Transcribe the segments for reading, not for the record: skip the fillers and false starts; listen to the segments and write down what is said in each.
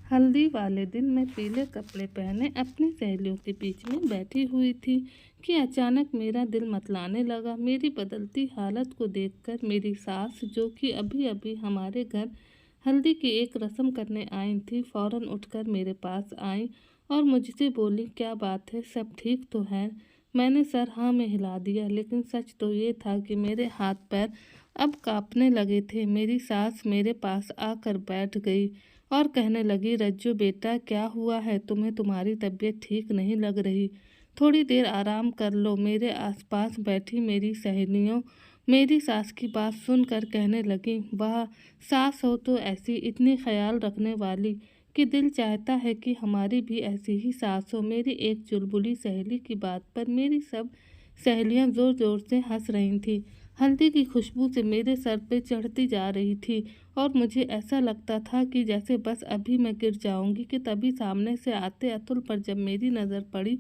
हल्दी वाले दिन मैं पीले कपड़े पहने अपनी सहेलियों के बीच में बैठी हुई थी कि अचानक मेरा दिल मतलाने लगा। मेरी बदलती हालत को देखकर मेरी सास, जो कि अभी अभी हमारे घर हल्दी की एक रस्म करने आई थी, फौरन उठकर मेरे पास आई और मुझसे बोली, क्या बात है, सब ठीक तो है? मैंने सर हाँ में हिला दिया, लेकिन सच तो ये था कि मेरे हाथ पैर अब कांपने लगे थे। मेरी सास मेरे पास आकर बैठ गई और कहने लगी, रज्जू बेटा, क्या हुआ है तुम्हें? तुम्हारी तबीयत ठीक नहीं लग रही, थोड़ी देर आराम कर लो। मेरे आसपास बैठी मेरी सहेलियों मेरी सास की बात सुनकर कहने लगी, वाह, सास हो तो ऐसी इतनी ख्याल रखने वाली कि दिल चाहता है कि हमारी भी ऐसी ही सास हो। मेरी एक चुलबुली सहेली की बात पर मेरी सब सहेलियां जोर जोर से हंस रही थीं। हल्दी की खुशबू से मेरे सर पे चढ़ती जा रही थी और मुझे ऐसा लगता था कि जैसे बस अभी मैं गिर जाऊंगी कि तभी सामने से आते अतुल पर जब मेरी नज़र पड़ी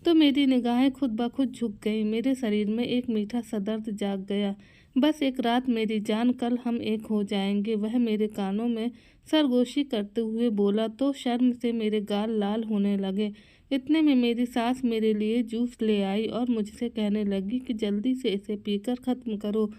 तो मेरी निगाहें खुद ब खुद झुक गईं। मेरे शरीर में एक मीठा सा दर्द जाग गया। बस एक रात मेरी जान, कल हम एक हो जाएंगे। वह मेरे कानों में सरगोशी करते हुए बोला तो शर्म से मेरे गाल लाल होने लगे। इतने में मेरी सास मेरे लिए जूस ले आई और मुझसे कहने लगी कि जल्दी से इसे पीकर ख़त्म करो।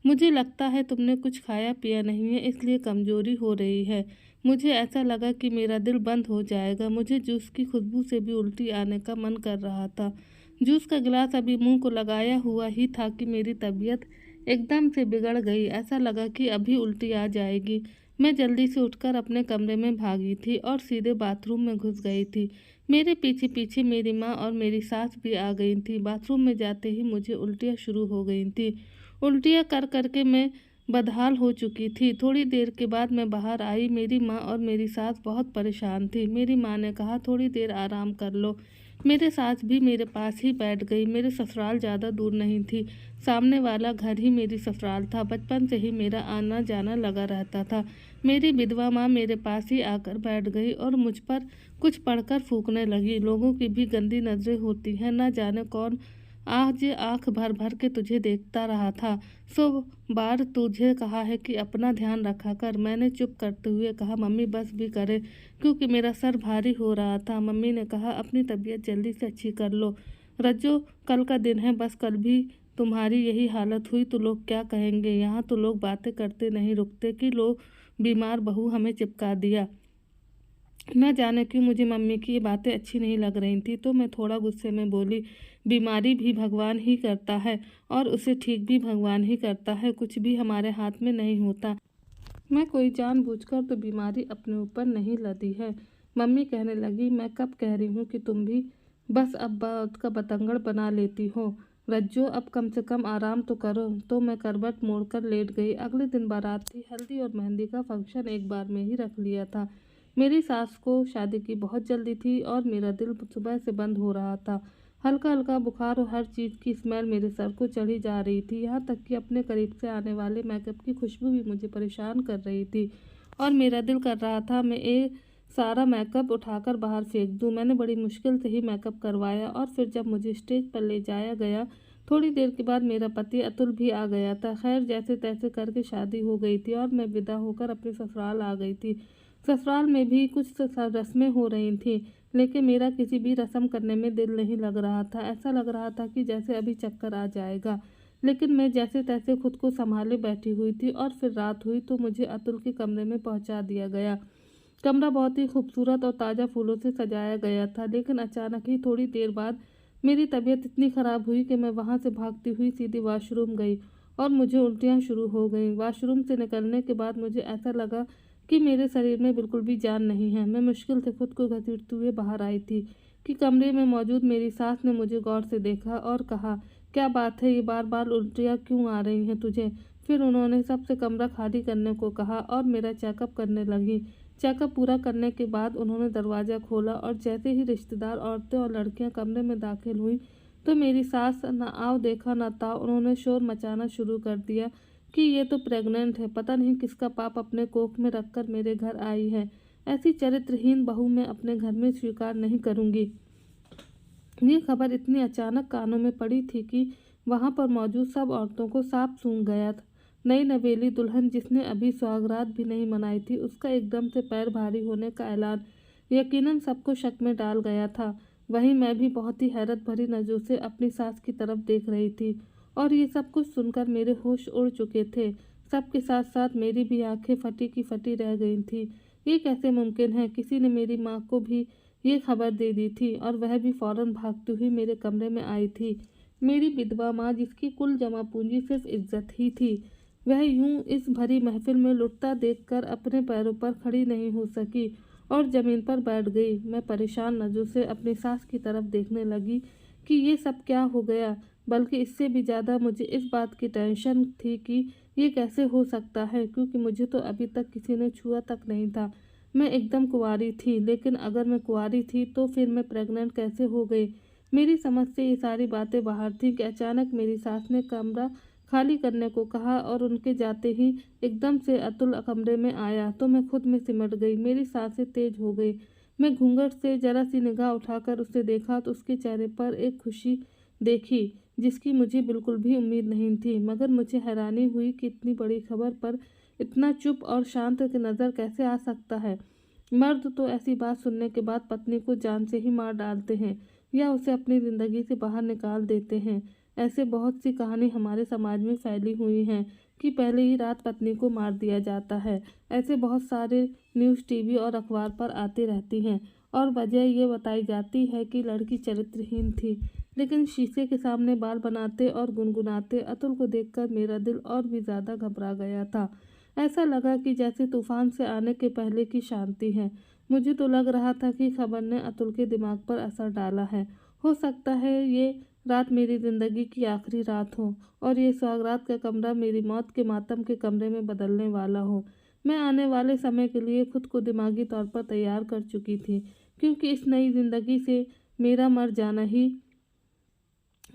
मुझे लगता है तुमने कुछ खाया पिया नहीं है, इसलिए कमजोरी हो रही है। मुझे ऐसा लगा कि मेरा दिल बंद हो जाएगा। मुझे जूस की खुशबू से भी उल्टी आने का मन कर रहा था। जूस का गिलास अभी मुंह को लगाया हुआ ही था कि मेरी तबीयत एकदम से बिगड़ गई। ऐसा लगा कि अभी उल्टी आ जाएगी। मैं जल्दी से उठकर अपने कमरे में भागी थी और सीधे बाथरूम में घुस गई थी। मेरे पीछे पीछे मेरी माँ और मेरी सास भी आ गई थी। बाथरूम में जाते ही मुझे उल्टियाँ शुरू हो गई थी। उल्टियाँ कर करके मैं बदहाल हो चुकी थी। थोड़ी देर के बाद मैं बाहर आई। मेरी माँ और मेरी सास बहुत परेशान थी। मेरी माँ ने कहा, थोड़ी देर आराम कर लो। मेरे सास भी मेरे पास ही बैठ गई। मेरे ससुराल ज़्यादा दूर नहीं थी, सामने वाला घर ही मेरी ससुराल था। बचपन से ही मेरा आना जाना लगा रहता था। मेरी विधवा माँ मेरे पास ही आकर बैठ गई और मुझ पर कुछ पढ़कर फूंकने लगी। लोगों की भी गंदी नजरें होती हैं, न जाने कौन आज आंख भर भर के तुझे देखता रहा था। सो बार तुझे कहा है कि अपना ध्यान रखा कर। मैंने चुप करते हुए कहा, मम्मी बस भी करे, क्योंकि मेरा सर भारी हो रहा था। मम्मी ने कहा, अपनी तबीयत जल्दी से अच्छी कर लो रज्जो, कल का दिन है, बस कल भी तुम्हारी यही हालत हुई तो लोग क्या कहेंगे? यहाँ तो लोग बातें करते नहीं रुकते कि लोग बीमार बहू हमें चिपका दिया। न जाने क्यों मुझे मम्मी की ये बातें अच्छी नहीं लग रही थी, तो मैं थोड़ा गुस्से में बोली, बीमारी भी भगवान ही करता है और उसे ठीक भी भगवान ही करता है, कुछ भी हमारे हाथ में नहीं होता। मैं कोई जानबूझकर तो बीमारी अपने ऊपर नहीं लादी है। मम्मी कहने लगी, मैं कब कह रही हूँ कि तुम भी बस अब बात का बतंगड़ बना लेती हो। रज्जो, अब कम से कम आराम तो करो। तो मैं करवट मोड़कर लेट गई। अगले दिन बारात थी। हल्दी और मेहंदी का फंक्शन एक बार में ही रख लिया था। मेरी सास को शादी की बहुत जल्दी थी और मेरा दिल सुबह से बंद हो रहा था। हल्का हल्का बुखार और हर चीज़ की स्मेल मेरे सर को चढ़ी जा रही थी। यहाँ तक कि अपने करीब से आने वाले मेकअप की खुशबू भी मुझे परेशान कर रही थी और मेरा दिल कर रहा था मैं सारा मेकअप उठाकर बाहर फेंक दूं। मैंने बड़ी मुश्किल से ही मेकअप करवाया और फिर जब मुझे स्टेज पर ले जाया गया, थोड़ी देर के बाद मेरा पति अतुल भी आ गया था। खैर, जैसे तैसे करके शादी हो गई थी और मैं विदा होकर अपने ससुराल आ गई थी। ससुराल में भी कुछ रस्में हो रही थी, लेकिन मेरा किसी भी रस्म करने में दिल नहीं लग रहा था। ऐसा लग रहा था कि जैसे अभी चक्कर आ जाएगा, लेकिन मैं जैसे तैसे खुद को संभाले बैठी हुई थी। और फिर रात हुई तो मुझे अतुल के कमरे में पहुंचा दिया गया। कमरा बहुत ही खूबसूरत और ताज़ा फूलों से सजाया गया था, लेकिन अचानक ही थोड़ी देर बाद मेरी तबीयत इतनी ख़राब हुई कि मैं वहां से भागती हुई सीधी वॉशरूम गई और मुझे उल्टियाँ शुरू हो गईं। वॉशरूम से निकलने के बाद मुझे ऐसा लगा कि मेरे शरीर में बिल्कुल भी जान नहीं है। मैं मुश्किल से खुद को घसीटते हुए बाहर आई थी कि कमरे में मौजूद मेरी सास ने मुझे गौर से देखा और कहा, क्या बात है, ये बार बार उल्टियाँ क्यों आ रही हैं तुझे? फिर उन्होंने सबसे कमरा खाली करने को कहा और मेरा चेकअप करने लगी। चेकअप पूरा करने के बाद उन्होंने दरवाज़ा खोला और जैसे ही रिश्तेदार औरतें और लड़कियां कमरे में दाखिल हुई तो मेरी सास न आओ देखा न ताओ, उन्होंने शोर मचाना शुरू कर दिया कि ये तो प्रेग्नेंट है, पता नहीं किसका पाप अपने कोख में रखकर मेरे घर आई है। ऐसी चरित्रहीन बहू मैं अपने घर में स्वीकार नहीं करूँगी। ये खबर इतनी अचानक कानों में पड़ी थी कि वहां पर मौजूद सब औरतों को साफ सूंघ गया था। नई नवेली दुल्हन जिसने अभी सुहागरात भी नहीं मनाई थी, उसका एकदम से पैर भारी होने का ऐलान यकीनन सबको शक में डाल गया था। वहीं मैं भी बहुत ही हैरत भरी नज़रों से अपनी सास की तरफ देख रही थी और ये सब कुछ सुनकर मेरे होश उड़ चुके थे। सबके साथ साथ मेरी भी आंखें फटी की फटी रह गई थी। ये कैसे मुमकिन है? किसी ने मेरी माँ को भी ये खबर दे दी थी और वह भी फौरन भागती हुई मेरे कमरे में आई थी। मेरी विधवा माँ, जिसकी कुल जमा पूंजी सिर्फ इज्जत ही थी, वह यूं इस भरी महफिल में लुटता देखकर अपने पैरों पर खड़ी नहीं हो सकी और ज़मीन पर बैठ गई। मैं परेशान नज़रों से अपनी सास की तरफ देखने लगी कि ये सब क्या हो गया, बल्कि इससे भी ज़्यादा मुझे इस बात की टेंशन थी कि ये कैसे हो सकता है, क्योंकि मुझे तो अभी तक किसी ने छुआ तक नहीं था। मैं एकदम कुंवारी थी, लेकिन अगर मैं कुंवारी थी तो फिर मैं प्रेग्नेंट कैसे हो गई? मेरी समझ से ये सारी बातें बाहर थी कि अचानक मेरी सास ने कमरा खाली करने को कहा और उनके जाते ही एकदम से अतुल कमरे में आया तो मैं खुद में सिमट गई। मेरी सांसें तेज हो गई। मैं घूंघट से जरा सी निगाह उठाकर उसे देखा तो उसके चेहरे पर एक खुशी देखी जिसकी मुझे बिल्कुल भी उम्मीद नहीं थी। मगर मुझे हैरानी हुई कि इतनी बड़ी खबर पर इतना चुप और शांत नज़र कैसे आ सकता है। मर्द तो ऐसी बात सुनने के बाद पत्नी को जान से ही मार डालते हैं या उसे अपनी ज़िंदगी से बाहर निकाल देते हैं। ऐसे बहुत सी कहानी हमारे समाज में फैली हुई हैं कि पहले ही रात पत्नी को मार दिया जाता है। ऐसे बहुत सारे न्यूज़, टीवी और अखबार पर आती रहती हैं और वजह ये बताई जाती है कि लड़की चरित्रहीन थी। लेकिन शीशे के सामने बाल बनाते और गुनगुनाते अतुल को देखकर मेरा दिल और भी ज़्यादा घबरा गया था। ऐसा लगा कि जैसे तूफान से आने के पहले की शांति है। मुझे तो लग रहा था कि खबर ने अतुल के दिमाग पर असर डाला है। हो सकता है ये रात मेरी ज़िंदगी की आखिरी रात हो और ये सुहागरात का कमरा मेरी मौत के मातम के कमरे में बदलने वाला हो। मैं आने वाले समय के लिए खुद को दिमागी तौर पर तैयार कर चुकी थी, क्योंकि इस नई ज़िंदगी से मेरा मर जाना ही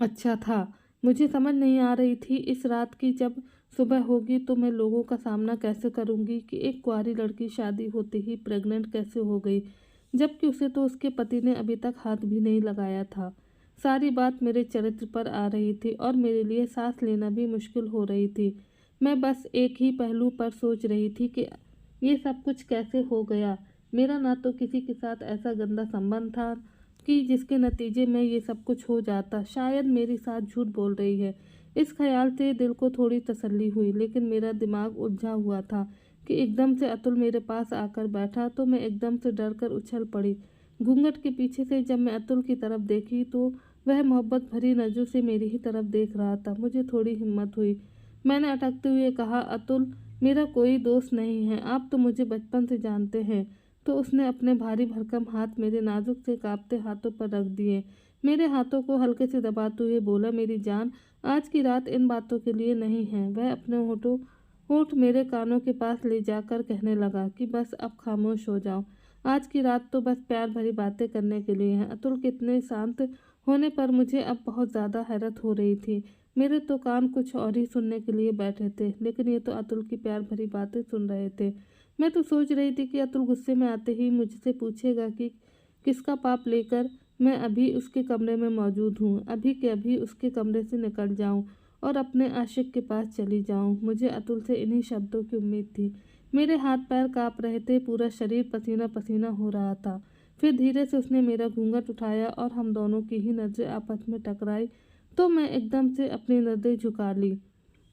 अच्छा था। मुझे समझ नहीं आ रही थी इस रात की जब सुबह होगी तो मैं लोगों का सामना कैसे करूंगी कि एक कुंवारी लड़की शादी होते ही प्रेग्नेंट कैसे हो गई, जबकि उसे तो उसके पति ने अभी तक हाथ भी नहीं लगाया था। सारी बात मेरे चरित्र पर आ रही थी और मेरे लिए सांस लेना भी मुश्किल हो रही थी। मैं बस एक ही पहलू पर सोच रही थी कि ये सब कुछ कैसे हो गया। मेरा ना तो किसी के साथ ऐसा गंदा संबंध था कि जिसके नतीजे में ये सब कुछ हो जाता। शायद मेरी सास झूठ बोल रही है। इस ख्याल से दिल को थोड़ी तसल्ली हुई, लेकिन मेरा दिमाग उलझा हुआ था कि एकदम से अतुल मेरे पास आकर बैठा तो मैं एकदम से डर कर उछल पड़ी। घूंघट के पीछे से जब मैं अतुल की तरफ देखी तो वह मोहब्बत भरी नज़रों से मेरी ही तरफ देख रहा था। मुझे थोड़ी हिम्मत हुई। मैंने अटकते हुए कहा, अतुल, मेरा कोई दोस्त नहीं है, आप तो मुझे बचपन से जानते हैं। तो उसने अपने भारी भरकम हाथ मेरे नाजुक से कांपते हाथों पर रख दिए। मेरे हाथों को हल्के से दबाते हुए बोला, मेरी जान, आज की रात इन बातों के लिए नहीं है। वह अपने होठ मेरे कानों के पास ले जाकर कहने लगा कि बस अब खामोश हो जाओ। आज की रात तो बस प्यार भरी बातें करने के लिए है। अतुल के इतने शांत होने पर मुझे अब बहुत ज़्यादा हैरत हो रही थी। मेरे तो कान कुछ और ही सुनने के लिए बैठे थे, लेकिन ये तो अतुल की प्यार भरी बातें सुन रहे थे। मैं तो सोच रही थी कि अतुल गुस्से में आते ही मुझसे पूछेगा कि किसका पाप लेकर मैं अभी उसके कमरे में मौजूद हूँ। अभी के अभी उसके कमरे से निकल जाऊँ और अपने आशिक के पास चली जाऊँ। मुझे अतुल से इन्हीं शब्दों की उम्मीद थी। मेरे हाथ पैर काँप रहे थे, पूरा शरीर पसीना पसीना हो रहा था। फिर धीरे से उसने मेरा घूंघट उठाया और हम दोनों की ही नज़रें आपस में टकराई तो मैं एकदम से अपनी नज़रें झुका ली।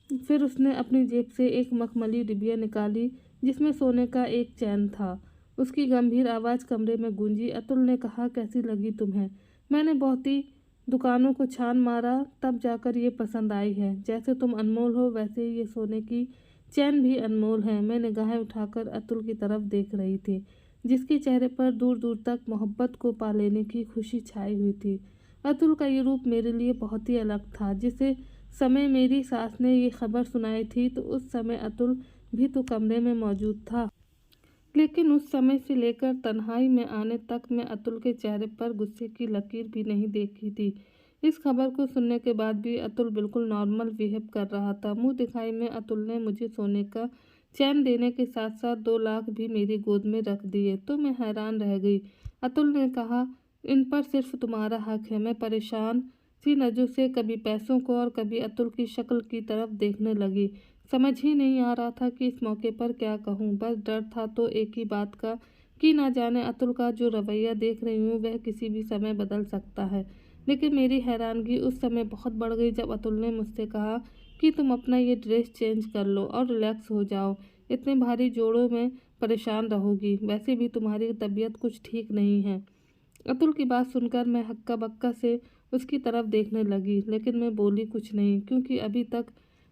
फिर उसने अपनी जेब से एक मखमली डिबिया निकाली जिसमें सोने का एक चैन था। उसकी गंभीर आवाज़ कमरे में गूंजी। अतुल ने कहा, कैसी लगी तुम्हें? मैंने बहुत ही दुकानों को छान मारा, तब जाकर ये पसंद आई है। जैसे तुम अनमोल हो वैसे ही ये सोने की चैन भी अनमोल है। मैं निगाहें उठाकर अतुल की तरफ देख रही थी, जिसके चेहरे पर दूर दूर तक मोहब्बत को पा लेने की खुशी छाई हुई थी। अतुल का ये रूप मेरे लिए बहुत ही अलग था। जिसे समय मेरी सास ने ये खबर सुनाई थी तो उस समय अतुल भी तो कमरे में मौजूद था, लेकिन उस समय से लेकर तन्हाई में आने तक मैं अतुल के चेहरे पर गुस्से की लकीर भी नहीं देखी थी। इस खबर को सुनने के बाद भी अतुल बिल्कुल नॉर्मल बिहेव कर रहा था। मुंह दिखाई में अतुल ने मुझे सोने का चैन देने के साथ साथ 2 लाख भी मेरी गोद में रख दिए तो मैं हैरान रह गई। अतुल ने कहा, इन पर सिर्फ तुम्हारा हक है। मैं परेशान सी नज़रों से कभी पैसों को और कभी अतुल की शक्ल की तरफ देखने लगी। समझ ही नहीं आ रहा था कि इस मौके पर क्या कहूँ। बस डर था तो एक ही बात का कि ना जाने अतुल का जो रवैया देख रही हूँ वह किसी भी समय बदल सकता है। लेकिन मेरी हैरानगी उस समय बहुत बढ़ गई जब अतुल ने मुझसे कहा कि तुम अपना ये ड्रेस चेंज कर लो और रिलैक्स हो जाओ। इतने भारी जोड़ों में परेशान रहोगी, वैसे भी तुम्हारी तबीयत कुछ ठीक नहीं है। अतुल की बात सुनकर मैं हक्का बक्का से उसकी तरफ देखने लगी, लेकिन मैं बोली कुछ नहीं, क्योंकि अभी तक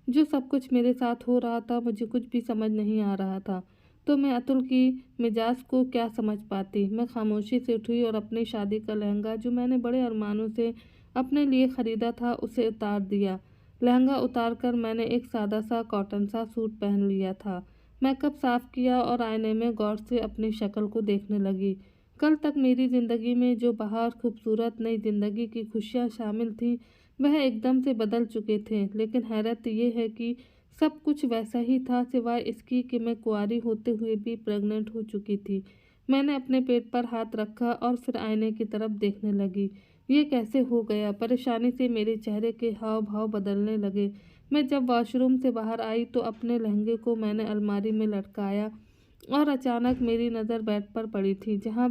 जो सब कुछ मेरे साथ हो रहा था मुझे कुछ भी समझ नहीं आ रहा था। तो मैं अतुल की मिजाज को क्या समझ पाती। मैं खामोशी से उठी और अपनी शादी का लहंगा जो मैंने बड़े अरमानों से अपने लिए खरीदा था उसे उतार दिया। लहंगा उतारकर मैंने एक सादा सा कॉटन सा सूट पहन लिया था। मेकअप साफ किया और आईने में गौर से अपनी शक्ल को देखने लगी। कल तक मेरी ज़िंदगी में जो बाहर खूबसूरत नई ज़िंदगी की खुशियाँ शामिल थीं वह एकदम से बदल चुके थे। लेकिन हैरत ये है कि सब कुछ वैसा ही था, सिवाय इसकी कि मैं कुंवारी होते हुए भी प्रेग्नेंट हो चुकी थी। मैंने अपने पेट पर हाथ रखा और फिर आईने की तरफ देखने लगी। ये कैसे हो गया? परेशानी से मेरे चेहरे के हाव भाव बदलने लगे। मैं जब वॉशरूम से बाहर आई तो अपने लहंगे को मैंने अलमारी में लटकाया और अचानक मेरी नज़र बेड पर पड़ी थी, जहाँ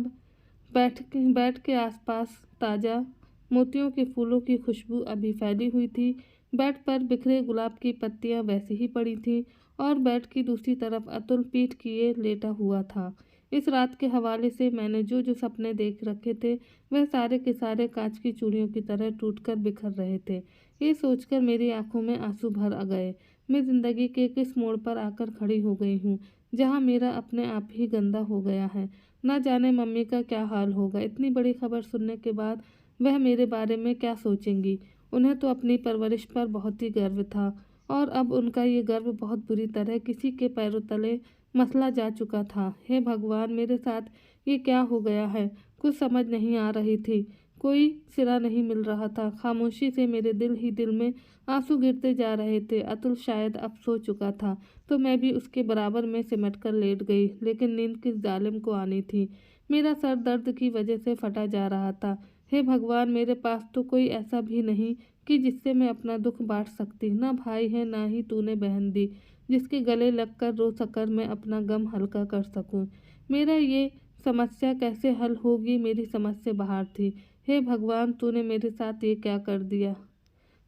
बेड के आसपास ताज़ा मोतियों के फूलों की खुशबू अभी फैली हुई थी। बेड पर बिखरे गुलाब की पत्तियां वैसे ही पड़ी थीं और बेड की दूसरी तरफ अतुल पीठ किए लेटा हुआ था। इस रात के हवाले से मैंने जो जो सपने देख रखे थे वह सारे के सारे कांच की चूड़ियों की तरह टूटकर बिखर रहे थे। ये सोचकर मेरी आंखों में आंसू भर आ गए। मैं जिंदगी के किस मोड़ पर आकर खड़ी हो गई हूँ, जहाँ मेरा अपने आप ही गंदा हो गया है। न जाने मम्मी का क्या हाल होगा। इतनी बड़ी खबर सुनने के बाद वह मेरे बारे में क्या सोचेंगी। उन्हें तो अपनी परवरिश पर बहुत ही गर्व था और अब उनका ये गर्व बहुत बुरी तरह किसी के पैरों तले मसला जा चुका था। हे भगवान, मेरे साथ ये क्या हो गया है? कुछ समझ नहीं आ रही थी, कोई सिरा नहीं मिल रहा था। खामोशी से मेरे दिल ही दिल में आंसू गिरते जा रहे थे। अतुल शायद अब सो चुका था तो मैं भी उसके बराबर में सिमट कर लेट गई, लेकिन नींद किस जालिम को आनी थी। मेरा सर दर्द की वजह से फटा जा रहा था। हे भगवान, मेरे पास तो कोई ऐसा भी नहीं कि जिससे मैं अपना दुख बांट सकती। ना भाई है, ना ही तूने बहन दी जिसके गले लगकर रो सकर मैं अपना गम हल्का कर सकूं। मेरा ये समस्या कैसे हल होगी, मेरी समझ से बाहर थी। हे भगवान, तूने मेरे साथ ये क्या कर दिया।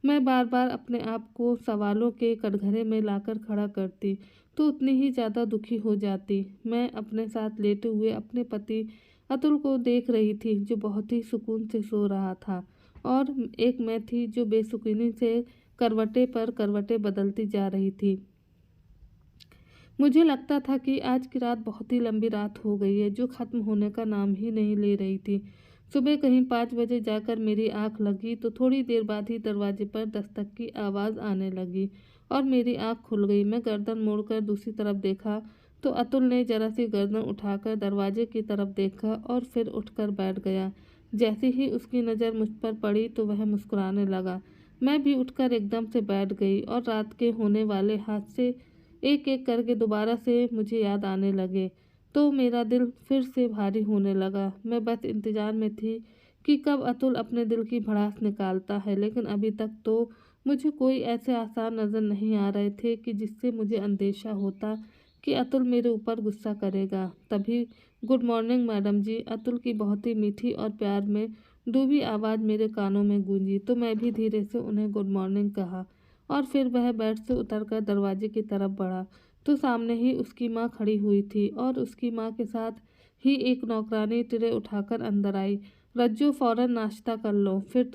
मैं बार बार अपने आप को सवालों के कटघरे में लाकर खड़ा करती तो उतनी ही ज़्यादा दुखी हो जाती। मैं अपने साथ लेटे हुए अपने पति अतुल को देख रही थी, जो बहुत ही सुकून से सो रहा था, और एक मैं थी जो बेसुकूनी से करवटे पर करवटे बदलती जा रही थी। मुझे लगता था कि आज की रात बहुत ही लंबी रात हो गई है, जो ख़त्म होने का नाम ही नहीं ले रही थी। सुबह कहीं 5 बजे जाकर मेरी आंख लगी तो थोड़ी देर बाद ही दरवाजे पर दस्तक की आवाज़ आने लगी और मेरी आंख खुल गई। मैं गर्दन मोड़कर दूसरी तरफ देखा तो अतुल ने जरा सी गर्दन उठाकर दरवाजे की तरफ देखा और फिर उठकर बैठ गया। जैसे ही उसकी नज़र मुझ पर पड़ी तो वह मुस्कुराने लगा। मैं भी उठकर एकदम से बैठ गई और रात के होने वाले हादसे एक एक करके दोबारा से मुझे याद आने लगे तो मेरा दिल फिर से भारी होने लगा। मैं बस इंतज़ार में थी कि कब अतुल अपने दिल की भड़ास निकालता है, लेकिन अभी तक तो मुझे कोई ऐसे आसार नज़र नहीं आ रहे थे कि जिससे मुझे अंदेशा होता कि अतुल मेरे ऊपर गुस्सा करेगा। तभी गुड मॉर्निंग मैडम जी, अतुल की बहुत ही मीठी और प्यार में डूबी आवाज़ मेरे कानों में गूंजी तो मैं भी धीरे से उन्हें गुड मॉर्निंग कहा और फिर वह बेड से उतरकर दरवाजे की तरफ बढ़ा तो सामने ही उसकी माँ खड़ी हुई थी और उसकी माँ के साथ ही एक नौकरानी ट्रे उठाकर अंदर आई। रज्जू, फौरन नाश्ता कर लो, फिर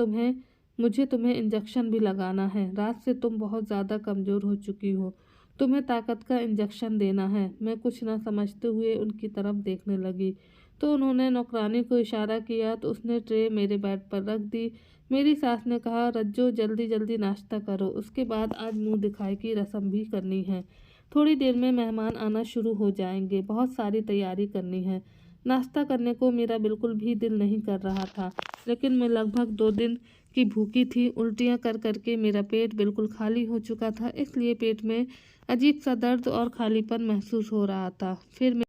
मुझे तुम्हें इंजेक्शन भी लगाना है। रात से तुम बहुत ज़्यादा कमज़ोर हो चुकी हो, तुम्हें ताकत का इंजेक्शन देना है। मैं कुछ न समझते हुए उनकी तरफ देखने लगी तो उन्होंने नौकरानी को इशारा किया तो उसने ट्रे मेरे बेड पर रख दी। मेरी सास ने कहा, रज्जो जल्दी जल्दी नाश्ता करो, उसके बाद आज मुंह दिखाई की रस्म भी करनी है। थोड़ी देर में मेहमान आना शुरू हो जाएंगे, बहुत सारी तैयारी करनी है। नाश्ता करने को मेरा बिल्कुल भी दिल नहीं कर रहा था, लेकिन मैं लगभग 2 दिन की भूखी थी। उल्टियाँ कर करके मेरा पेट बिल्कुल खाली हो चुका था, इसलिए पेट में अजीब सा दर्द और खालीपन महसूस हो रहा था। फिर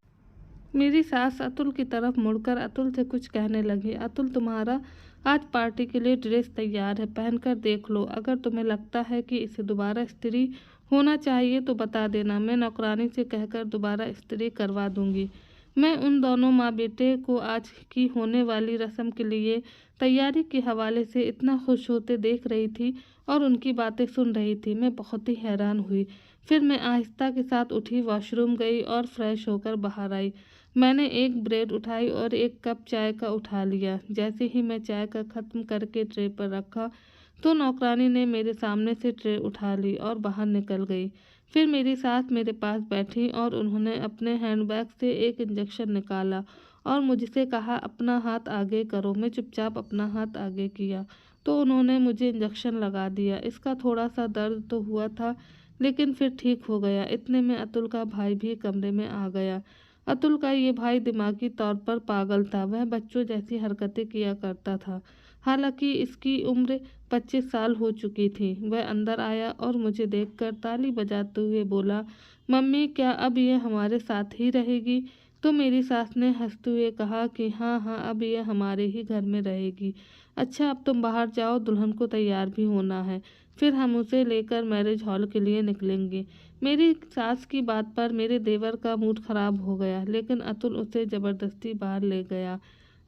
मेरी सास अतुल की तरफ मुड़कर अतुल से कुछ कहने लगी। अतुल, तुम्हारा आज पार्टी के लिए ड्रेस तैयार है, पहनकर देख लो। अगर तुम्हें लगता है कि इसे दोबारा इस्त्री होना चाहिए तो बता देना, मैं नौकरानी से कहकर दोबारा इस्त्री करवा दूंगी। मैं उन दोनों माँ बेटे को आज की होने वाली रस्म के लिए तैयारी के हवाले से इतना खुश होते देख रही थी और उनकी बातें सुन रही थी। मैं बहुत ही हैरान हुई। फिर मैं आहिस्ता के साथ उठी, वॉशरूम गई और फ्रेश होकर बाहर आई। मैंने एक ब्रेड उठाई और एक कप चाय का उठा लिया। जैसे ही मैं चाय का ख़त्म करके ट्रे पर रखा तो नौकरानी ने मेरे सामने से ट्रे उठा ली और बाहर निकल गई। फिर मेरी सास मेरे पास बैठी और उन्होंने अपने हैंडबैग से एक इंजेक्शन निकाला और मुझसे कहा, अपना हाथ आगे करो। मैं चुपचाप अपना हाथ आगे किया तो उन्होंने मुझे इंजेक्शन लगा दिया। इसका थोड़ा सा दर्द तो हुआ था लेकिन फिर ठीक हो गया। इतने में अतुल का भाई भी कमरे में आ गया। अतुल का ये भाई दिमागी तौर पर पागल था। वह बच्चों जैसी हरकतें किया करता था। हालांकि इसकी उम्र 25 साल हो चुकी थी। वह अंदर आया और मुझे देखकर ताली बजाते हुए बोला, मम्मी क्या अब ये हमारे साथ ही रहेगी? तो मेरी सास ने हंसते हुए कहा कि हाँ हाँ, अब ये हमारे ही घर में रहेगी। अच्छा, अब तुम बाहर जाओ, दुल्हन को तैयार भी होना है, फिर हम उसे लेकर मैरिज हॉल के लिए निकलेंगे। मेरी सास की बात पर मेरे देवर का मूड खराब हो गया, लेकिन अतुल उसे ज़बरदस्ती बाहर ले गया।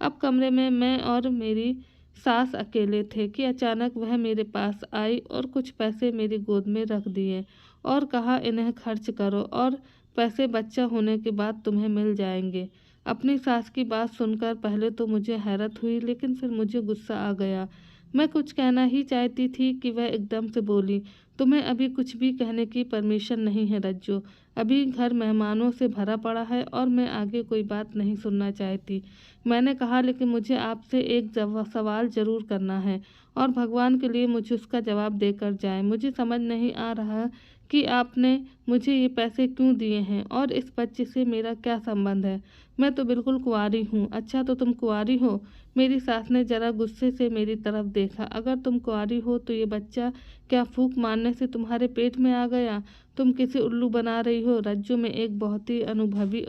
अब कमरे में मैं और मेरी सास अकेले थे कि अचानक वह मेरे पास आई और कुछ पैसे मेरी गोद में रख दिए और कहा, इन्हें खर्च करो और पैसे बच्चा होने के बाद तुम्हें मिल जाएंगे। अपनी सास की बात सुनकर पहले तो मुझे हैरत हुई, लेकिन फिर मुझे गुस्सा आ गया। मैं कुछ कहना ही चाहती थी कि वह एकदम से बोली, तुम्हें अभी कुछ भी कहने की परमिशन नहीं है रज्जो। अभी घर मेहमानों से भरा पड़ा है और मैं आगे कोई बात नहीं सुनना चाहती। मैंने कहा, लेकिन मुझे आपसे एक सवाल ज़रूर करना है और भगवान के लिए मुझे उसका जवाब देकर जाएं। मुझे समझ नहीं आ रहा कि आपने मुझे ये पैसे क्यों दिए हैं और इस बच्चे से मेरा क्या संबंध है। मैं तो बिल्कुल कुंवारी हूँ। अच्छा, तो तुम कुंवारी हो? मेरी सास ने जरा गुस्से से मेरी तरफ देखा। अगर तुम कुंवारी हो तो ये बच्चा क्या फूंक मारने से तुम्हारे पेट में आ गया? तुम किसे उल्लू बना रही हो रज्जू? मैं एक बहुत ही अनुभवी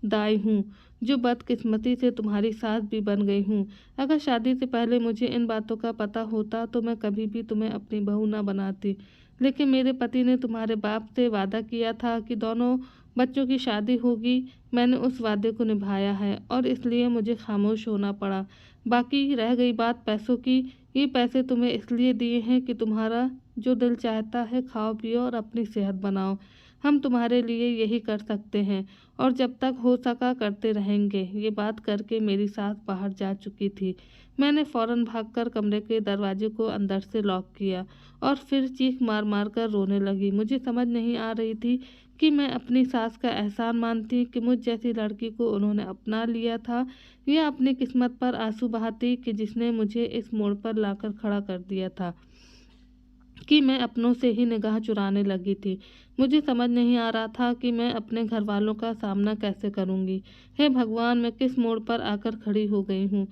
दाई हूँ जो बदकिस्मती से तुम्हारी सास भी बन गई हूँ। अगर शादी से पहले मुझे इन बातों का पता होता तो मैं कभी भी तुम्हें अपनी बहू ना बनाती। लेकिन मेरे पति ने तुम्हारे बाप से वादा किया था कि दोनों बच्चों की शादी होगी। मैंने उस वादे को निभाया है और इसलिए मुझे खामोश होना पड़ा। बाकी रह गई बात पैसों की, ये पैसे तुम्हें इसलिए दिए हैं कि तुम्हारा जो दिल चाहता है खाओ पियो और अपनी सेहत बनाओ। हम तुम्हारे लिए यही कर सकते हैं और जब तक हो सका करते रहेंगे। ये बात करके मेरी सास बाहर जा चुकी थी। मैंने फौरन भागकर कमरे के दरवाजे को अंदर से लॉक किया और फिर चीख मार मार कर रोने लगी। मुझे समझ नहीं आ रही थी कि मैं अपनी सास का एहसान मानती कि मुझ जैसी लड़की को उन्होंने अपना लिया था, या अपनी किस्मत पर आंसू बहाती कि जिसने मुझे इस मोड़ पर लाकर खड़ा कर दिया था कि मैं अपनों से ही निगाह चुराने लगी थी। मुझे समझ नहीं आ रहा था कि मैं अपने घर वालों का सामना कैसे करूंगी। हे भगवान, मैं किस मोड़ पर आकर खड़ी हो गई हूँ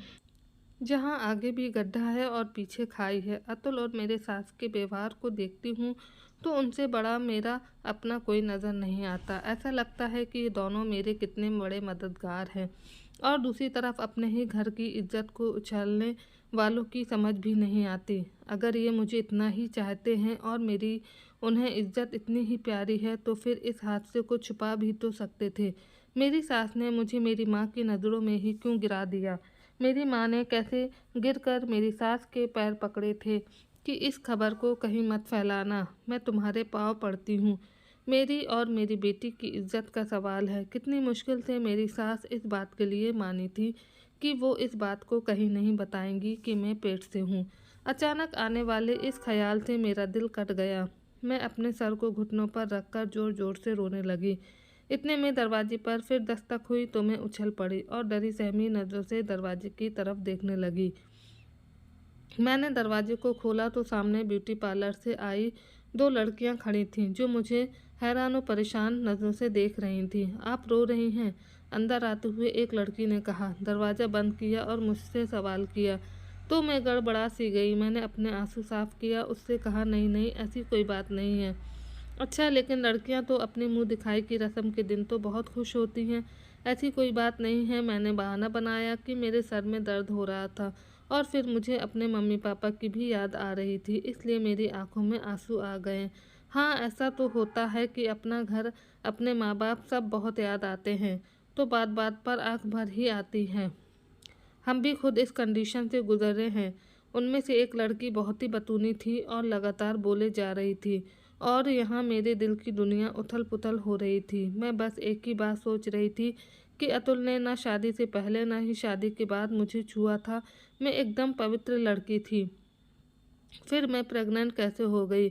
जहाँ आगे भी गड्ढा है और पीछे खाई है। अतुल और मेरे सास के व्यवहार को देखती हूँ तो उनसे बड़ा मेरा अपना कोई नज़र नहीं आता। ऐसा लगता है कि ये दोनों मेरे कितने बड़े मददगार हैं और दूसरी तरफ अपने ही घर की इज्जत को उछालने वालों की समझ भी नहीं आती। अगर ये मुझे इतना ही चाहते हैं और मेरी उन्हें इज्जत इतनी ही प्यारी है तो फिर इस हादसे को छुपा भी तो सकते थे। मेरी सास ने मुझे मेरी माँ की नज़रों में ही क्यों गिरा दिया? मेरी माँ ने कैसे गिरकर मेरी सास के पैर पकड़े थे कि इस खबर को कहीं मत फैलाना, मैं तुम्हारे पाँव पड़ती हूँ। मेरी और मेरी बेटी की इज्जत का सवाल है। कितनी मुश्किल से मेरी सास इस बात के लिए मानी थी कि वो इस बात को कहीं नहीं बताएंगी कि मैं पेट से हूँ। अचानक आने वाले इस ख्याल से मेरा दिल कट गया। मैं अपने सर को घुटनों पर रखकर जोर जोर से रोने लगी। इतने में दरवाजे पर फिर दस्तक हुई तो मैं उछल पड़ी और डरी सहमी नज़रों से दरवाजे की तरफ देखने लगी। मैंने दरवाजे को खोला तो सामने ब्यूटी पार्लर से आई दो लड़कियां खड़ी थीं जो मुझे हैरान और परेशान नज़रों से देख रही थीं। आप रो रही हैं? अंदर आते हुए एक लड़की ने कहा। दरवाज़ा बंद किया और मुझसे सवाल किया तो मैं गड़बड़ा सी गई। मैंने अपने आंसू साफ किया, उससे कहा, नहीं नहीं, ऐसी कोई बात नहीं है। अच्छा, लेकिन लड़कियां तो अपने मुंह दिखाई की रस्म के दिन तो बहुत खुश होती हैं। ऐसी कोई बात नहीं है। मैंने बहाना बनाया कि मेरे सर में दर्द हो रहा था और फिर मुझे अपने मम्मी पापा की भी याद आ रही थी, इसलिए मेरी आंखों में आंसू आ गए। हाँ, ऐसा तो होता है कि अपना घर, अपने माँ-बाप सब बहुत याद आते हैं, तो बात-बात पर आँख भर ही आती है। हम भी खुद इस कंडीशन से गुज़रे हैं। उनमें से एक लड़की बहुत ही बतूनी थी और लगातार बोले जा रही थी और यहाँ मेरे दिल की दुनिया उथल-पुथल हो रही थी। मैं बस एक ही बात सोच रही थी कि अतुल ने ना शादी से पहले ना ही शादी के बाद मुझे छुआ था। मैं एकदम पवित्र लड़की थी। फिर मैं प्रेग्नेंट कैसे हो गई?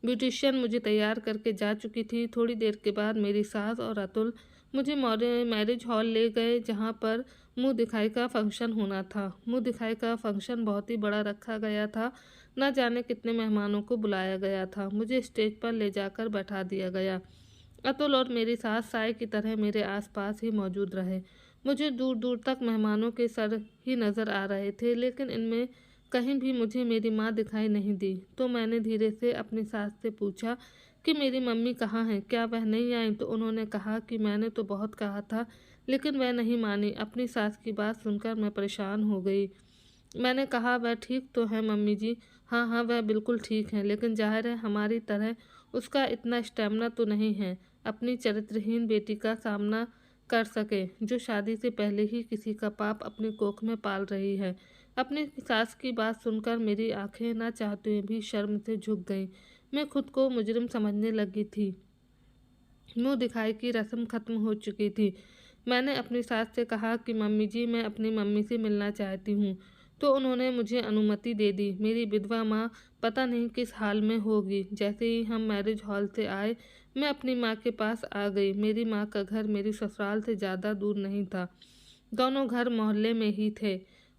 ब्यूटिशियन मुझे तैयार करके जा चुकी थी। थोड़ी देर के बाद मेरी सास और अतुल मुझे मैरिज हॉल ले गए, जहाँ पर मुँह दिखाई का फंक्शन होना था। मुँह दिखाई का फंक्शन बहुत ही बड़ा रखा गया था। ना जाने कितने मेहमानों को बुलाया गया था। मुझे स्टेज पर ले जाकर बैठा दिया गया। अतुल और मेरी सास साय की तरह मेरे आसपास ही मौजूद रहे। मुझे दूर दूर तक मेहमानों के सर ही नज़र आ रहे थे, लेकिन इनमें कहीं भी मुझे मेरी माँ दिखाई नहीं दी। तो मैंने धीरे से अपनी सास से पूछा कि मेरी मम्मी कहाँ हैं, क्या वह नहीं आई? तो उन्होंने कहा कि मैंने तो बहुत कहा था, लेकिन वह नहीं मानी। अपनी सास की बात सुनकर मैं परेशान हो गई। मैंने कहा, वह ठीक तो है मम्मी जी। हाँ हाँ, वह बिल्कुल ठीक है, लेकिन जाहिर है हमारी तरह उसका इतना स्टेमिना तो नहीं है अपनी चरित्रहीन बेटी का सामना कर सके, जो शादी से पहले ही किसी का पाप अपनी कोख में पाल रही है। अपनी सास की बात सुनकर मेरी आंखें ना चाहते हुए भी शर्म से झुक गईं। मैं खुद को मुजरिम समझने लगी थी। मुंह दिखाई की रस्म खत्म हो चुकी थी। मैंने अपनी सास से कहा कि मम्मी जी, मैं अपनी मम्मी से मिलना चाहती हूँ। तो उन्होंने मुझे अनुमति दे दी। मेरी विधवा माँ पता नहीं किस हाल में होगी। जैसे ही हम मैरिज हॉल से आए, मैं अपनी माँ के पास आ गई। मेरी माँ का घर मेरी ससुराल से ज़्यादा दूर नहीं था। दोनों घर मोहल्ले में ही थे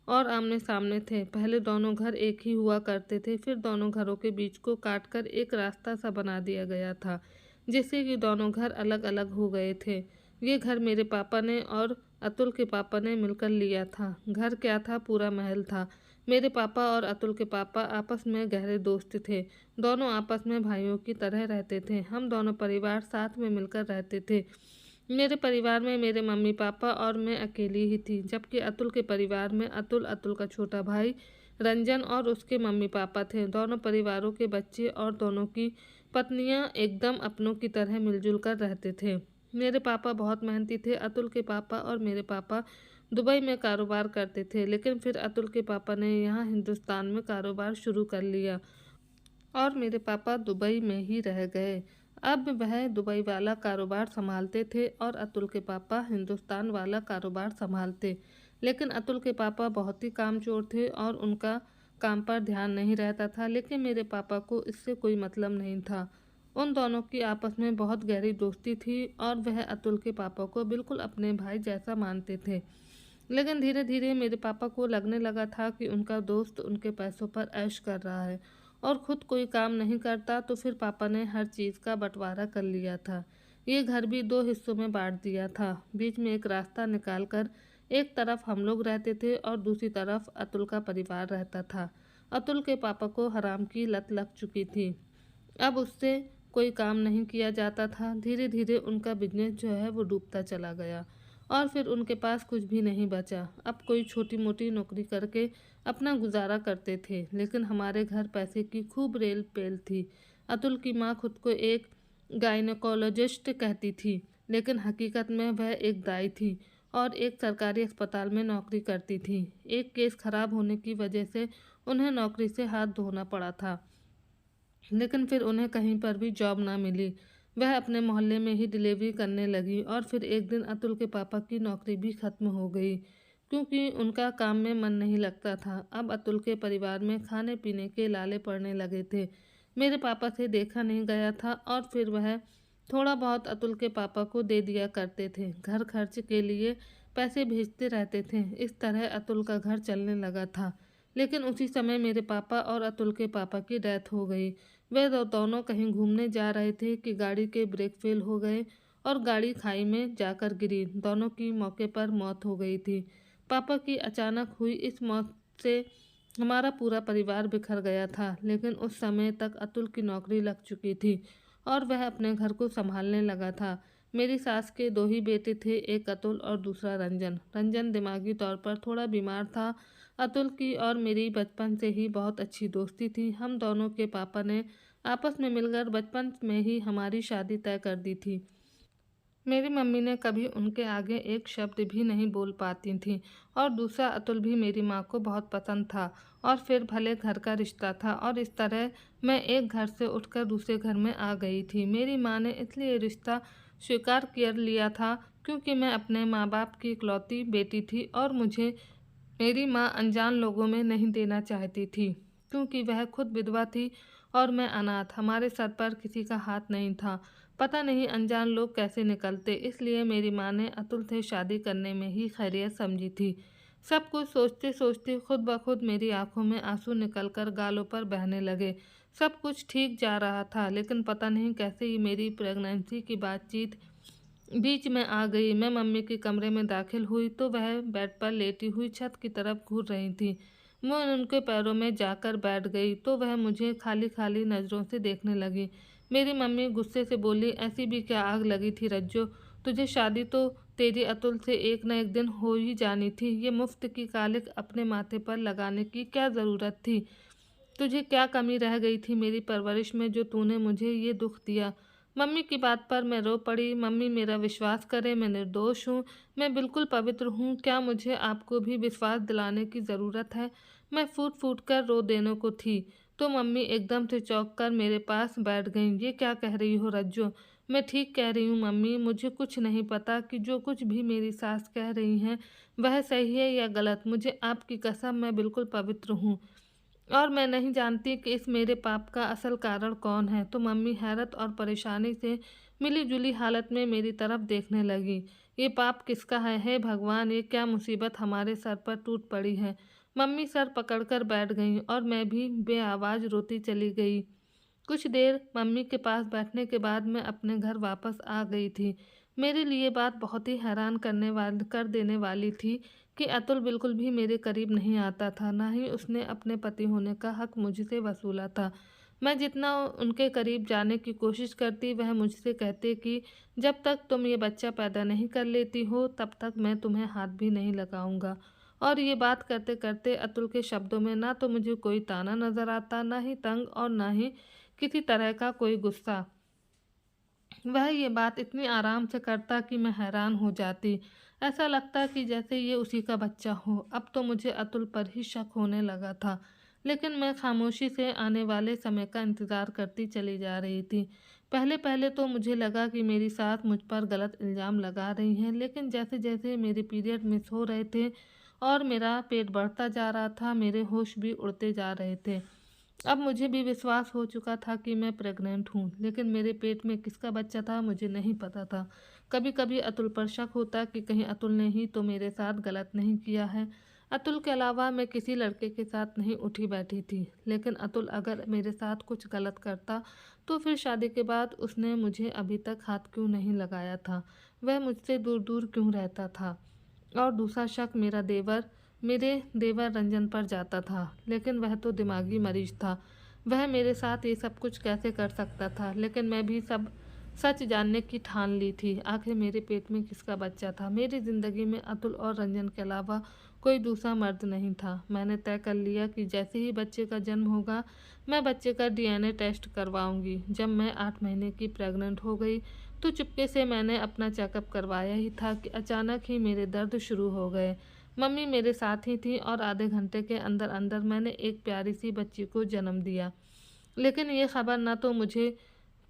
और आमने सामने थे। पहले दोनों घर एक ही हुआ करते थे, फिर दोनों घरों के बीच को काटकर एक रास्ता सा बना दिया गया था, जिससे कि दोनों घर अलग अलग हो गए थे। ये घर मेरे पापा ने और अतुल के पापा ने मिलकर लिया था। घर क्या था, पूरा महल था। मेरे पापा और अतुल के पापा आपस में गहरे दोस्त थे। दोनों आपस में भाइयों की तरह रहते थे। हम दोनों परिवार साथ में मिलकर रहते थे। मेरे परिवार में मेरे मम्मी पापा और मैं अकेली ही थी, जबकि अतुल के परिवार में अतुल, अतुल का छोटा भाई रंजन और उसके मम्मी पापा थे। दोनों परिवारों के बच्चे और दोनों की पत्नियां एकदम अपनों की तरह मिलजुल कर रहते थे। मेरे पापा बहुत मेहनती थे। अतुल के पापा और मेरे पापा दुबई में कारोबार करते थे, लेकिन फिर अतुल के पापा ने यहाँ हिंदुस्तान में कारोबार शुरू कर लिया और मेरे पापा दुबई में ही रह गए। अब वह दुबई वाला कारोबार संभालते थे और अतुल के पापा हिंदुस्तान वाला कारोबार संभालते। लेकिन अतुल के पापा बहुत ही कामचोर थे और उनका काम पर ध्यान नहीं रहता था, लेकिन मेरे पापा को इससे कोई मतलब नहीं था। उन दोनों की आपस में बहुत गहरी दोस्ती थी और वह अतुल के पापा को बिल्कुल अपने भाई जैसा मानते थे। लेकिन धीरे धीरे मेरे पापा को लगने लगा था कि उनका दोस्त उनके पैसों पर ऐश कर रहा है और खुद कोई काम नहीं करता। तो फिर पापा ने हर चीज़ का बंटवारा कर लिया था। ये घर भी दो हिस्सों में बांट दिया था। बीच में एक रास्ता निकालकर एक तरफ हम लोग रहते थे और दूसरी तरफ अतुल का परिवार रहता था। अतुल के पापा को हराम की लत लग चुकी थी। अब उससे कोई काम नहीं किया जाता था। धीरे धीरे उनका बिजनेस जो है वो डूबता चला गया और फिर उनके पास कुछ भी नहीं बचा। अब कोई छोटी मोटी नौकरी करके अपना गुजारा करते थे, लेकिन हमारे घर पैसे की खूब रेल पेल थी। अतुल की माँ खुद को एक गायनेकोलॉजिस्ट कहती थी, लेकिन हकीकत में वह एक दाई थी और एक सरकारी अस्पताल में नौकरी करती थी। एक केस खराब होने की वजह से उन्हें नौकरी से हाथ धोना पड़ा था, लेकिन फिर उन्हें कहीं पर भी जॉब ना मिली। वह अपने मोहल्ले में ही डिलीवरी करने लगी और फिर एक दिन अतुल के पापा की नौकरी भी खत्म हो गई, क्योंकि उनका काम में मन नहीं लगता था। अब अतुल के परिवार में खाने पीने के लाले पड़ने लगे थे। मेरे पापा से देखा नहीं गया था और फिर वह थोड़ा बहुत अतुल के पापा को दे दिया करते थे। घर खर्च के लिए पैसे भेजते रहते थे। इस तरह अतुल का घर चलने लगा था। लेकिन उसी समय मेरे पापा और अतुल के पापा की डेथ हो गई। वे दोनों कहीं घूमने जा रहे थे कि गाड़ी के ब्रेक फेल हो गए और गाड़ी खाई में जाकर गिरी। दोनों की मौके पर मौत हो गई थी। पापा की अचानक हुई इस मौत से हमारा पूरा परिवार बिखर गया था, लेकिन उस समय तक अतुल की नौकरी लग चुकी थी और वह अपने घर को संभालने लगा था। मेरी सास के दो ही बेटे थे, एक अतुल और दूसरा रंजन। रंजन दिमागी तौर पर थोड़ा बीमार था। अतुल की और मेरी बचपन से ही बहुत अच्छी दोस्ती थी। हम दोनों के पापा ने आपस में मिलकर बचपन में ही हमारी शादी तय कर दी थी। मेरी मम्मी ने कभी उनके आगे एक शब्द भी नहीं बोल पाती थीं। और दूसरा, अतुल भी मेरी माँ को बहुत पसंद था और फिर भले घर का रिश्ता था, और इस तरह मैं एक घर से उठकर दूसरे घर में आ गई थी। मेरी माँ ने इसलिए रिश्ता स्वीकार कर लिया था क्योंकि मैं अपने माँ बाप की इकलौती बेटी थी और मुझे मेरी माँ अनजान लोगों में नहीं देना चाहती थी क्योंकि वह खुद विधवा थी और मैं अनाथ। हमारे सर पर किसी का हाथ नहीं था। पता नहीं अनजान लोग कैसे निकलते, इसलिए मेरी माँ ने अतुल से शादी करने में ही खैरियत समझी थी। सब कुछ सोचते सोचते खुद ब खुद मेरी आंखों में आंसू निकलकर गालों पर बहने लगे। सब कुछ ठीक जा रहा था, लेकिन पता नहीं कैसे ही मेरी प्रेगनेंसी की बातचीत बीच में आ गई। मैं मम्मी के कमरे में दाखिल हुई तो वह बेड पर लेटी हुई छत की तरफ घूर रही थी। मैं उनके पैरों में जाकर बैठ गई तो वह मुझे खाली खाली नज़रों से देखने लगी। मेरी मम्मी गुस्से से बोली, ऐसी भी क्या आग लगी थी रज्जो? तुझे शादी तो तेरी अतुल से एक न एक दिन हो ही जानी थी। ये मुफ्त की कालिक अपने माथे पर लगाने की क्या ज़रूरत थी? तुझे क्या कमी रह गई थी मेरी परवरिश में जो तूने मुझे ये दुख दिया? मम्मी की बात पर मैं रो पड़ी। मम्मी, मेरा विश्वास करें, मैं निर्दोष हूँ, मैं बिल्कुल पवित्र हूँ। क्या मुझे आपको भी विश्वास दिलाने की ज़रूरत है? मैं फूट फूट कर रो देने को थी तो मम्मी एकदम से चौंक कर मेरे पास बैठ गईं। ये क्या कह रही हो रज्जो? मैं ठीक कह रही हूँ मम्मी, मुझे कुछ नहीं पता कि जो कुछ भी मेरी सास कह रही हैं वह सही है या गलत। मुझे आपकी कसम, मैं बिल्कुल पवित्र हूँ और मैं नहीं जानती कि इस मेरे पाप का असल कारण कौन है। तो मम्मी हैरत और परेशानी से मिली जुली हालत में मेरी तरफ देखने लगी। ये पाप किसका है? हे भगवान, ये क्या मुसीबत हमारे सर पर टूट पड़ी है? मम्मी सर पकड़कर बैठ गईं और मैं भी बेआवाज़ रोती चली गई। कुछ देर मम्मी के पास बैठने के बाद मैं अपने घर वापस आ गई थी। मेरे लिए बात बहुत ही हैरान कर देने वाली थी कि अतुल बिल्कुल भी मेरे करीब नहीं आता था, ना ही उसने अपने पति होने का हक मुझसे वसूला था। मैं जितना उनके करीब जाने की कोशिश करती, वह मुझसे कहते कि जब तक तुम ये बच्चा पैदा नहीं कर लेती हो तब तक मैं तुम्हें हाथ भी नहीं लगाऊंगा। और ये बात करते करते अतुल के शब्दों में ना तो मुझे कोई ताना नजर आता, ना ही तंग और ना ही किसी तरह का कोई गुस्सा। वह ये बात इतनी आराम से करता कि मैं हैरान हो जाती। ऐसा लगता कि जैसे ये उसी का बच्चा हो। अब तो मुझे अतुल पर ही शक होने लगा था, लेकिन मैं खामोशी से आने वाले समय का इंतज़ार करती चली जा रही थी। पहले पहले तो मुझे लगा कि मेरी सास मुझ पर गलत इल्ज़ाम लगा रही हैं, लेकिन जैसे जैसे मेरे पीरियड मिस हो रहे थे और मेरा पेट बढ़ता जा रहा था, मेरे होश भी उड़ते जा रहे थे। अब मुझे भी विश्वास हो चुका था कि मैं प्रेग्नेंट हूँ, लेकिन मेरे पेट में किसका बच्चा था मुझे नहीं पता था। कभी कभी अतुल पर शक होता कि कहीं अतुल ने ही तो मेरे साथ गलत नहीं किया है। अतुल के अलावा मैं किसी लड़के के साथ नहीं उठी बैठी थी, लेकिन अतुल अगर मेरे साथ कुछ गलत करता तो फिर शादी के बाद उसने मुझे अभी तक हाथ क्यों नहीं लगाया था? वह मुझसे दूर दूर क्यों रहता था? और दूसरा शक मेरे देवर रंजन पर जाता था, लेकिन वह तो दिमागी मरीज था। वह मेरे साथ ये सब कुछ कैसे कर सकता था? लेकिन मैं भी सब सच जानने की ठान ली थी। आखिर मेरे पेट में किसका बच्चा था? मेरी ज़िंदगी में अतुल और रंजन के अलावा कोई दूसरा मर्द नहीं था। मैंने तय कर लिया कि जैसे ही बच्चे का जन्म होगा मैं बच्चे का डीएनए टेस्ट करवाऊंगी। जब मैं 8 महीने की प्रेग्नेंट हो गई तो चुपके से मैंने अपना चेकअप करवाया ही था कि अचानक ही मेरे दर्द शुरू हो गए। मम्मी मेरे साथ ही थी और आधे घंटे के अंदर अंदर मैंने एक प्यारी सी बच्ची को जन्म दिया। लेकिन ये खबर ना तो मुझे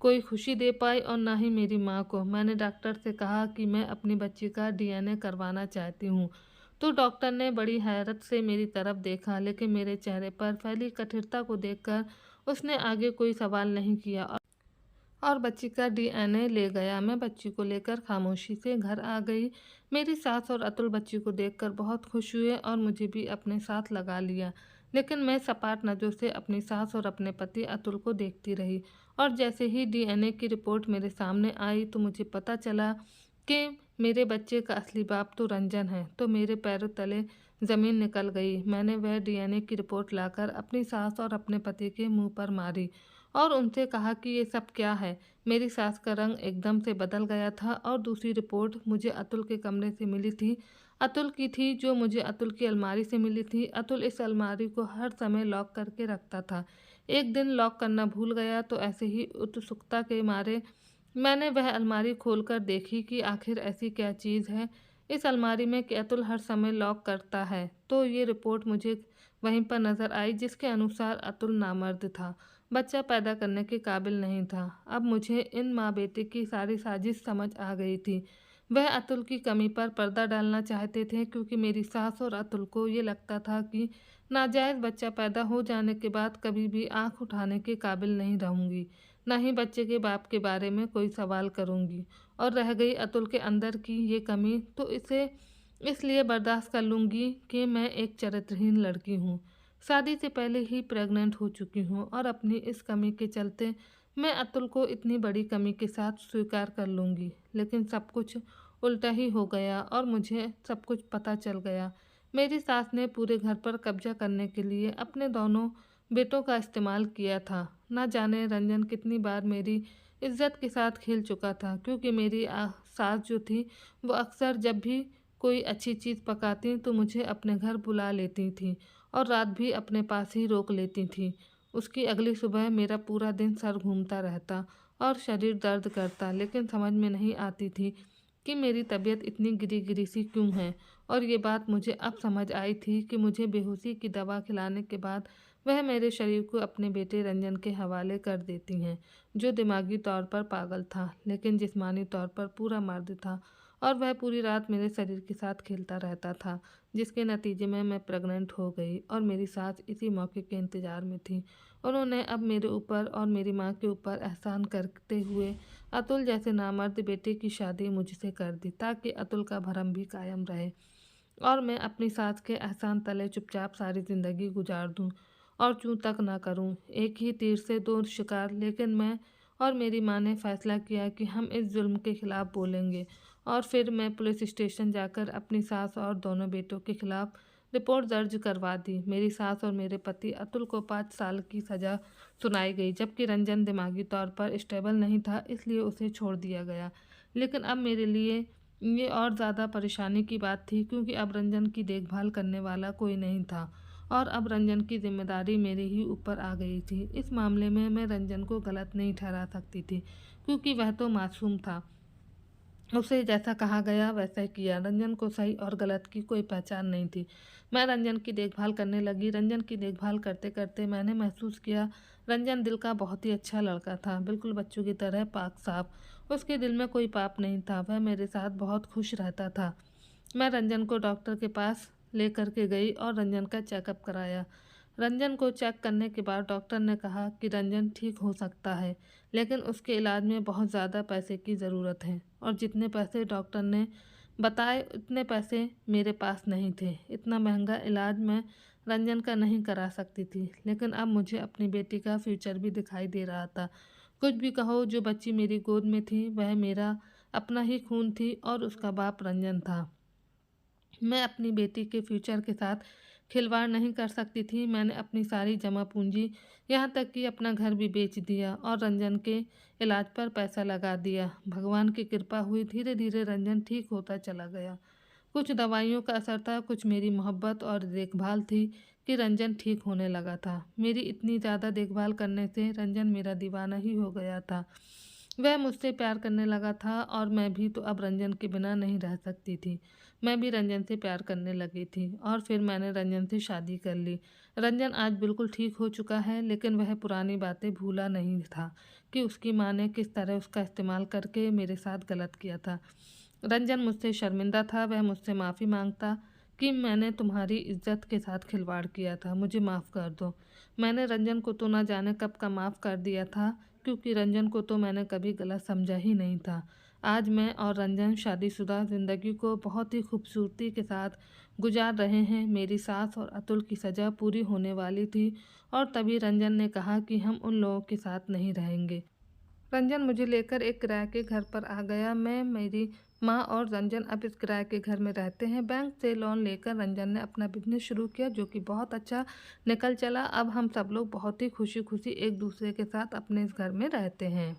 कोई खुशी दे पाई और ना ही मेरी माँ को। मैंने डॉक्टर से कहा कि मैं अपनी बच्ची का डीएनए करवाना चाहती हूँ। तो डॉक्टर ने बड़ी हैरत से मेरी तरफ देखा, लेकिन मेरे चेहरे पर फैली कठिनता को देखकर उसने आगे कोई सवाल नहीं किया और बच्ची का डीएनए ले गया। मैं बच्ची को लेकर खामोशी से घर आ गई। मेरी सास और अतुल बच्ची को देखकर बहुत खुश हुए और मुझे भी अपने साथ लगा लिया, लेकिन मैं सपाट नज़रों से अपनी सास और अपने पति अतुल को देखती रही। और जैसे ही डीएनए की रिपोर्ट मेरे सामने आई तो मुझे पता चला कि मेरे बच्चे का असली बाप तो रंजन है। तो मेरे पैरों तले ज़मीन निकल गई। मैंने वह डीएनए की रिपोर्ट लाकर अपनी सास और अपने पति के मुंह पर मारी और उनसे कहा कि ये सब क्या है। मेरी सास का रंग एकदम से बदल गया था और दूसरी रिपोर्ट मुझे अतुल के कमरे से मिली थी। अतुल की थी, जो मुझे अतुल की अलमारी से मिली थी। अतुल इस अलमारी को हर समय लॉक करके रखता था। एक दिन लॉक करना भूल गया तो ऐसे ही उत्सुकता के मारे मैंने वह अलमारी खोलकर देखी कि आखिर ऐसी क्या चीज़ है इस अलमारी में कि अतुल हर समय लॉक करता है। तो ये रिपोर्ट मुझे वहीं पर नज़र आई जिसके अनुसार अतुल नामर्द था, बच्चा पैदा करने के काबिल नहीं था। अब मुझे इन माँ बेटे की सारी साजिश समझ आ गई थी। वह अतुल की कमी पर पर्दा डालना चाहते थे क्योंकि मेरी सास और अतुल को ये लगता था कि नाजायज़ बच्चा पैदा हो जाने के बाद कभी भी आंख उठाने के काबिल नहीं रहूँगी, ना ही बच्चे के बाप के बारे में कोई सवाल करूँगी। और रह गई अतुल के अंदर की ये कमी तो इसे इसलिए बर्दाश्त कर लूँगी कि मैं एक चरित्रहीन लड़की हूँ, शादी से पहले ही प्रेग्नेंट हो चुकी हूँ और अपनी इस कमी के चलते मैं अतुल को इतनी बड़ी कमी के साथ स्वीकार कर लूँगी। लेकिन सब कुछ उल्टा ही हो गया और मुझे सब कुछ पता चल गया। मेरी सास ने पूरे घर पर कब्जा करने के लिए अपने दोनों बेटों का इस्तेमाल किया था। ना जाने रंजन कितनी बार मेरी इज्जत के साथ खेल चुका था क्योंकि मेरी सास जो थी वो अक्सर जब भी कोई अच्छी चीज़ पकाती तो मुझे अपने घर बुला लेती थी और रात भी अपने पास ही रोक लेती थी। उसकी अगली सुबह मेरा पूरा दिन सर घूमता रहता और शरीर दर्द करता, लेकिन समझ में नहीं आती थी कि मेरी तबीयत इतनी गिरी गिरी सी क्यों है। और ये बात मुझे अब समझ आई थी कि मुझे बेहोशी की दवा खिलाने के बाद वह मेरे शरीर को अपने बेटे रंजन के हवाले कर देती हैं, जो दिमागी तौर पर पागल था लेकिन जिस्मानी तौर पर पूरा मर्द था। और वह पूरी रात मेरे शरीर के साथ खेलता रहता था, जिसके नतीजे में मैं प्रेग्नेंट हो गई और मेरी सास इसी मौके के इंतज़ार में थी। उन्होंने अब मेरे ऊपर और मेरी माँ के ऊपर एहसान करते हुए अतुल जैसे नामर्द बेटे की शादी मुझसे कर दी ताकि अतुल का भरम भी कायम रहे और मैं अपनी सास के एहसान तले चुपचाप सारी ज़िंदगी गुजार दूं और चूं तक ना करूं। एक ही तीर से दो शिकार। लेकिन मैं और मेरी माँ ने फैसला किया कि हम इस जुल्म के खिलाफ बोलेंगे और फिर मैं पुलिस स्टेशन जाकर अपनी सास और दोनों बेटों के खिलाफ रिपोर्ट दर्ज करवा दी। मेरी सास और मेरे पति अतुल को 5 साल की सज़ा सुनाई गई, जबकि रंजन दिमागी तौर पर स्टेबल नहीं था इसलिए उसे छोड़ दिया गया। लेकिन अब मेरे लिए ये और ज़्यादा परेशानी की बात थी क्योंकि अब रंजन की देखभाल करने वाला कोई नहीं था और अब रंजन की जिम्मेदारी मेरे ही ऊपर आ गई थी। इस मामले में मैं रंजन को गलत नहीं ठहरा सकती थी क्योंकि वह तो मासूम था। उसे जैसा कहा गया वैसा ही किया। रंजन को सही और गलत की कोई पहचान नहीं थी। मैं रंजन की देखभाल करने लगी। रंजन की देखभाल करते करते मैंने महसूस किया रंजन दिल का बहुत ही अच्छा लड़का था, बिल्कुल बच्चों की तरह पाक साफ। उसके दिल में कोई पाप नहीं था। वह मेरे साथ बहुत खुश रहता था। मैं रंजन को डॉक्टर के पास लेकर के गई और रंजन का चेकअप कराया। रंजन को चेक करने के बाद डॉक्टर ने कहा कि रंजन ठीक हो सकता है, लेकिन उसके इलाज में बहुत ज़्यादा पैसे की ज़रूरत है और जितने पैसे डॉक्टर ने बताए उतने पैसे मेरे पास नहीं थे। इतना महंगा इलाज मैं रंजन का नहीं करा सकती थी। लेकिन अब मुझे अपनी बेटी का फ्यूचर भी दिखाई दे रहा था। कुछ भी कहो, जो बच्ची मेरी गोद में थी वह मेरा अपना ही खून थी और उसका बाप रंजन था। मैं अपनी बेटी के फ्यूचर के साथ खिलवाड़ नहीं कर सकती थी। मैंने अपनी सारी जमा पूंजी, यहाँ तक कि अपना घर भी बेच दिया और रंजन के इलाज पर पैसा लगा दिया। भगवान की कृपा हुई, धीरे धीरे रंजन ठीक होता चला गया। कुछ दवाइयों का असर था, कुछ मेरी मोहब्बत और देखभाल थी कि रंजन ठीक होने लगा था। मेरी इतनी ज़्यादा देखभाल करने से रंजन मेरा दीवाना ही हो गया था। वह मुझसे प्यार करने लगा था और मैं भी तो अब रंजन के बिना नहीं रह सकती थी। मैं भी रंजन से प्यार करने लगी थी और फिर मैंने रंजन से शादी कर ली। रंजन आज बिल्कुल ठीक हो चुका है, लेकिन वह पुरानी बातें भूला नहीं था कि उसकी माँ ने किस तरह उसका इस्तेमाल करके मेरे साथ गलत किया था। रंजन मुझसे शर्मिंदा था। वह मुझसे माफ़ी मांगता कि मैंने तुम्हारी इज्जत के साथ खिलवाड़ किया था, मुझे माफ़ कर दो। मैंने रंजन को तो ना जाने कब का माफ़ कर दिया था क्योंकि रंजन को तो मैंने कभी गलत समझा ही नहीं था। आज मैं और रंजन शादीशुदा ज़िंदगी को बहुत ही खूबसूरती के साथ गुजार रहे हैं। मेरी सास और अतुल की सज़ा पूरी होने वाली थी और तभी रंजन ने कहा कि हम उन लोगों के साथ नहीं रहेंगे। रंजन मुझे लेकर एक किराए के घर पर आ गया। मैं, मेरी माँ और रंजन अब इस किराए के घर में रहते हैं। बैंक से लोन लेकर रंजन ने अपना बिजनेस शुरू किया जो कि बहुत अच्छा निकल चला। अब हम सब लोग बहुत ही खुशी खुशी एक दूसरे के साथ अपने इस घर में रहते हैं।